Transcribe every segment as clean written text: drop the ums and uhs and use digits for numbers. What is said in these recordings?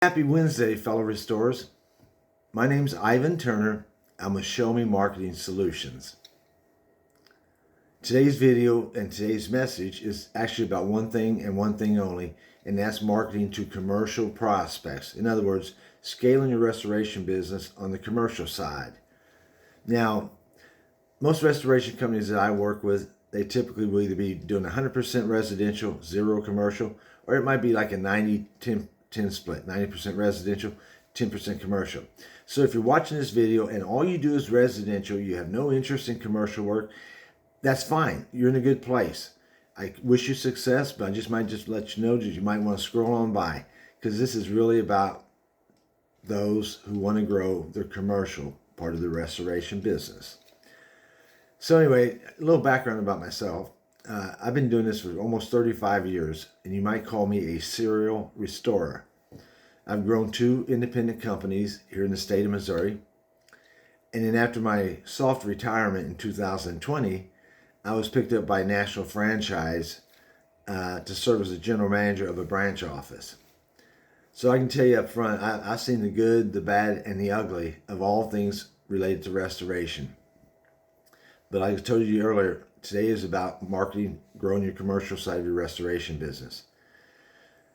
Happy Wednesday, fellow restorers. My name's Ivan Turner. I'm with Show Me Marketing Solutions. Today's video and today's message is actually about one thing and one thing only, and that's marketing to commercial prospects. In other words, scaling your restoration business on the commercial side. Now, most restoration companies that I work with, they typically will either be doing 100% residential, zero commercial, or it might be like a 90-10 split, 90% residential, 10% commercial. So if you're watching this video and all you do is residential, you have no interest in commercial work, that's fine. You're in a good place. I wish you success, but I might let you know that you might want to scroll on by, because this is really about those who want to grow their commercial part of the restoration business. So anyway, a little background about myself. I've been doing this for almost 35 years, and you might call me a serial restorer. I've grown 2 independent companies here in the state of Missouri. And then after my soft retirement in 2020, I was picked up by a national franchise to serve as a general manager of a branch office. So I can tell you up front, I've seen the good, the bad, and the ugly of all things related to restoration. But like I told you earlier, today is about marketing, growing your commercial side of your restoration business.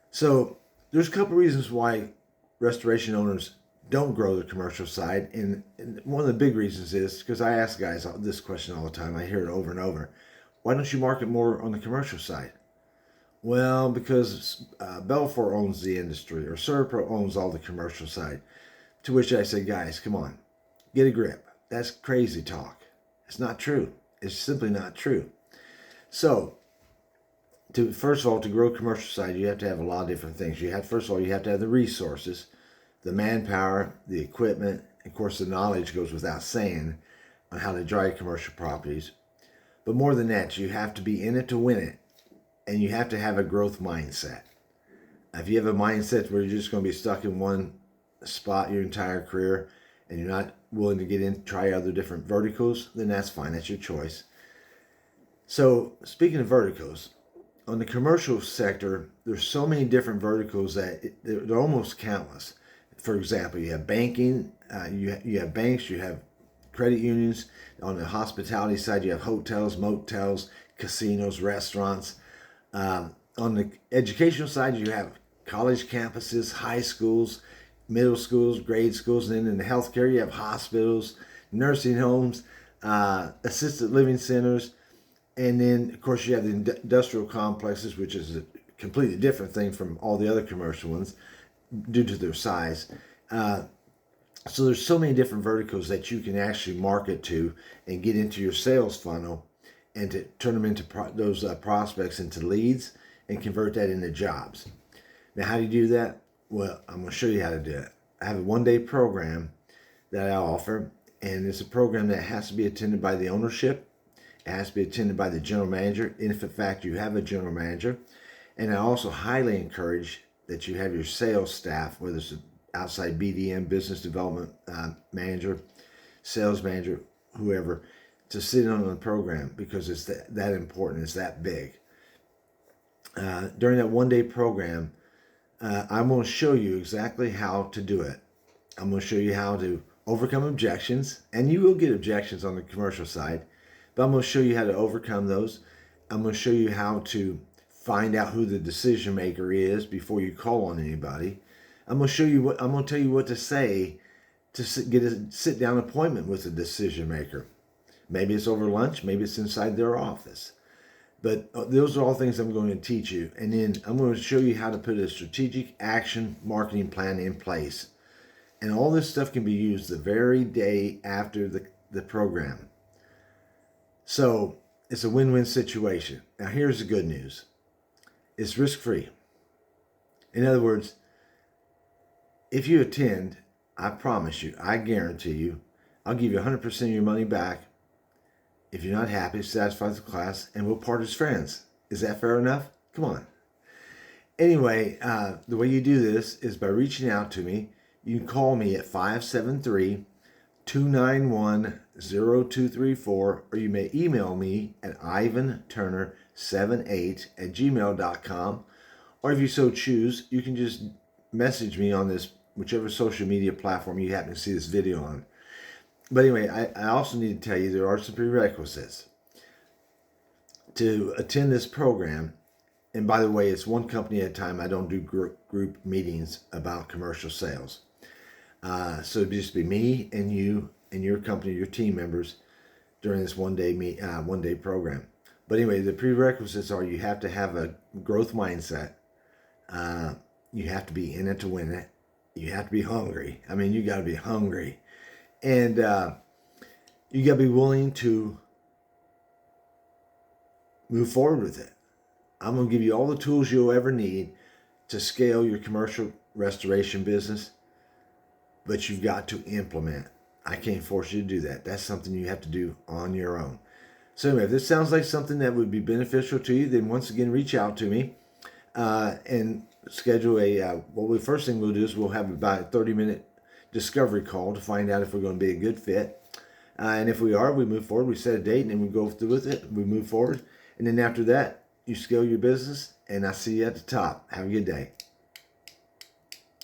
So there's a couple reasons why restoration owners don't grow the commercial side. And one of the big reasons is because I ask guys this question all the time. I hear it over and over. Why don't you market more on the commercial side? Well, because Belfour owns the industry, or Servpro owns all the commercial side. To which I say, guys, come on, get a grip. That's crazy talk. It's not true. It's simply not true. So, first of all, to grow commercial side, you have to have a lot of different things. First of all, you have to have the resources, the manpower, the equipment. Of course, the knowledge goes without saying on how to drive commercial properties. But more than that, you have to be in it to win it, and you have to have a growth mindset. If you have a mindset where you're just going to be stuck in one spot your entire career, and you're not willing to get in, try other different verticals, then that's fine. That's your choice. So speaking of verticals, on the commercial sector, there's so many different verticals that they're almost countless. For example, you have banking, you have banks, you have credit unions. On the hospitality side, you have hotels, motels, casinos, restaurants. On the educational side, you have college campuses, high schools, middle schools, grade schools, and then in the healthcare, you have hospitals, nursing homes, assisted living centers, and then, of course, you have the industrial complexes, which is a completely different thing from all the other commercial ones due to their size. So there's so many different verticals that you can actually market to and get into your sales funnel and to turn them into those prospects into leads and convert that into jobs. Now, how do you do that? Well, I'm going to show you how to do it. I have a one-day program that I offer, and it's a program that has to be attended by the ownership. It has to be attended by the general manager, if in fact you have a general manager. And I also highly encourage that you have your sales staff, whether it's an outside BDM, business development manager, sales manager, whoever, to sit on the program, because it's that important, it's that big. During that one-day program, I'm going to show you exactly how to do it. I'm going to show you how to overcome objections, and you will get objections on the commercial side, but I'm going to show you how to overcome those. I'm going to show you how to find out who the decision maker is before you call on anybody. I'm going to tell you what to say to get a sit-down appointment with the decision maker. Maybe it's over lunch, maybe it's inside their office. But those are all things I'm going to teach you. And then I'm going to show you how to put a strategic action marketing plan in place. And all this stuff can be used the very day after the program. So it's a win-win situation. Now here's the good news. It's risk-free. In other words, if you attend, I promise you, I guarantee you, I'll give you 100% of your money back. If you're not happy, satisfied with the class, and we'll part as friends. Is that fair enough? Come on. Anyway, the way you do this is by reaching out to me. You can call me at 573-291-0234, or you may email me at ivanturner78@gmail.com, or if you so choose, you can just message me on this, whichever social media platform you happen to see this video on. But anyway, I also need to tell you there are some prerequisites to attend this program. And by the way, it's one company at a time. I don't do group meetings about commercial sales. So it'd just be me and you and your company, your team members during this one day program. But anyway, the prerequisites are you have to have a growth mindset. You have to be in it to win it. You have to be hungry. I mean, you got to be hungry. And you got to be willing to move forward with it. I'm going to give you all the tools you'll ever need to scale your commercial restoration business, but you've got to implement. I can't force you to do that. That's something you have to do on your own. So anyway, if this sounds like something that would be beneficial to you, then once again, reach out to me and schedule first thing we'll do is we'll have about a 30-minute discovery call to find out if we're going to be a good fit. And if we are, we move forward. We set a date and then we go through with it. We move forward. And then after that, you scale your business, and I'll see you at the top. Have a good day.